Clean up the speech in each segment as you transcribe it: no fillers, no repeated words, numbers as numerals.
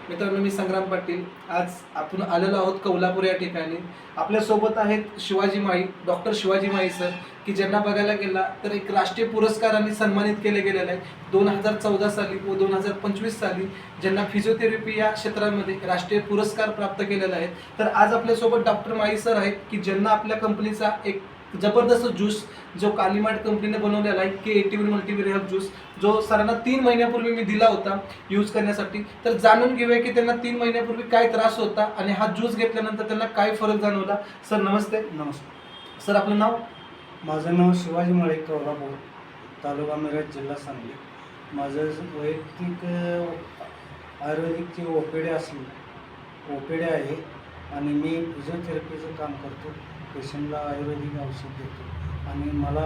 मित्रांनो, मी संग्राम पाटील. आज आपण आलेलो आहोत कोल्हापूर या ठिकाणी. आपल्यासोबत आहेत शिवाजी माळी, डॉक्टर शिवाजी माळी सर, की ज्यांना बघायला गेला तर एक राष्ट्रीय पुरस्काराने सन्मानित केले गेलेले आहे 2014 साली व 2025 साली, ज्यांना फिजिओथेरपी या क्षेत्रामध्ये राष्ट्रीय पुरस्कार प्राप्त केलेला आहे. तर आज आपल्यासोबत डॉक्टर माळी सर आहेत, की ज्यांना आपल्या कंपनीचा एक जबरदस्त ज्यूस जो कालीमार्ट कंपनीने बनवलेला आहे, K81 मल्टीव्हिर हेल्थ ज्यूस, जो सरांना 3 महिन्यापूर्वी मी दिला होता यूज करण्यासाठी. तर जाणून घेऊया की त्यांना 3 महिन्यापूर्वी काय त्रास होता आणि हा ज्यूस घेतल्यानंतर त्यांना काय फरक जाणवला. सर नमस्ते. नमस्कार. सर आपलं नाव? माझं नाव शिवाजी माळी, कोल्हापूर, तालुका मिरज, जिल्हा सांगली. माझं वैयक्तिक आयुर्वेदिकची ओपीडी असली ओपीडी आहे आणि मी फिजिओथेरपीचं काम करतो. पेशंटला आयुर्वेदिक औषध देतो आणि मला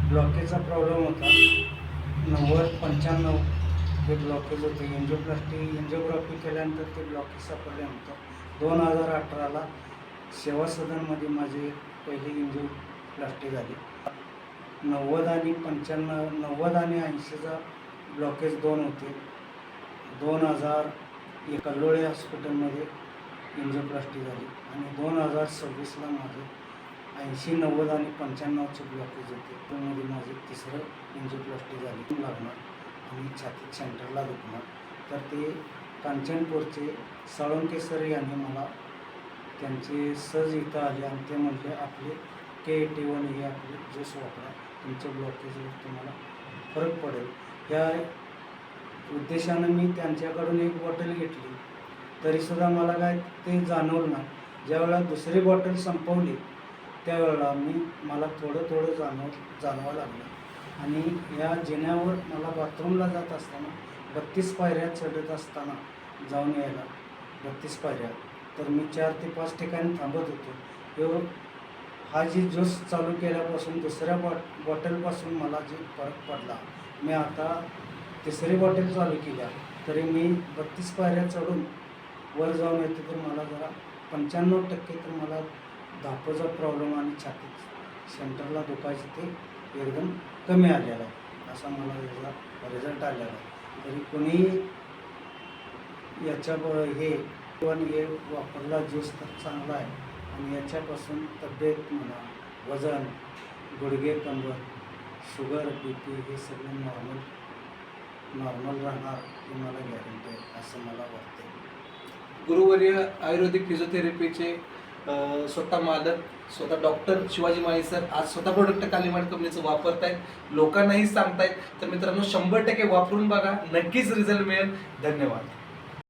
ब्लॉकेजचा प्रॉब्लेम होता. 90-95 हे ब्लॉकेज होते. एन्जिओग्राफी केल्यानंतर ते ब्लॉकेज सापडले नव्हतं. 2018ला सेवा सदनमध्ये माझी पहिली एन्जिओप्लास्टी झाली. 90 आणि 95, 90 आणि 80चा ब्लॉकेज 2 होते. 2001 कल्लोळे हॉस्पिटलमध्ये एन्जिओप्लास्टी झाली आणि 2026ला माझे 80, 90 आणि 95चे ब्लॉकेज होते. त्यामध्ये माझे तिसरं एन्जिओप्लास्टी झाली लागणार आणि छातीत सेंटरला दुखणार. तर ते कांचनपूरचे साळुंके सर यांनी मला त्यांचे सहज इथं आले आणि ते म्हटले आपले K81 हे आपले ज्यूस वापरा, तुमच्या ब्लॉकेजवर तुम्हाला फरक पडेल. या उद्देशानं मी त्यांच्याकडून एक बॉटल घेतली, तरीसुद्धा मला काय ते जाणवलं नाही. ज्यावेळेला दुसरी बॉटल संपवली त्यावेळेला मला थोडं जाणवायला लागलं आणि या जिन्यावर मला बाथरूमला जात असताना 32 पायऱ्या चढत असताना जाऊन यायला 32 पायऱ्या. तर मी 4 ते 5 ठिकाणी थांबत होतो. हा जी ज्यूस चालू केल्यापासून दुसऱ्या बॉटलपासून मला जे फरक पडला, मी आता तिसरी बॉटल चालू केल्या तरी मी 32 पायऱ्या चढून वर जाऊन येतो तर मला जरा 95% तर मला धापेचा प्रॉब्लेम आणि छातीत सेंटरला दुखायचं ते एकदम कमी आलेलं आहे. असा मला याचा रिझल्ट आलेला आहे. तरी कोणी याच्या हे वापरला ज्यूस तर चांगला आहे आणि याच्यापासून तब्येत म्हणा, वजन, गुडघे, कंबर, शुगर, BP हे सगळे नॉर्मल राहणार ही मला गॅरंटी आहे असं मला वाटते. गुरुवर्य आयुर्वेदिक फिजिओथेरपीचे स्वतः मालक, स्वतः डॉक्टर शिवाजी माळी सर आज स्वतः प्रोडक्ट कालीमार्ट कंपनीचं वापरतायत, लोकांनाही सांगतायत. तर मित्रांनो 100% वापरून बघा, नक्कीच रिझल्ट मिळेल. धन्यवाद.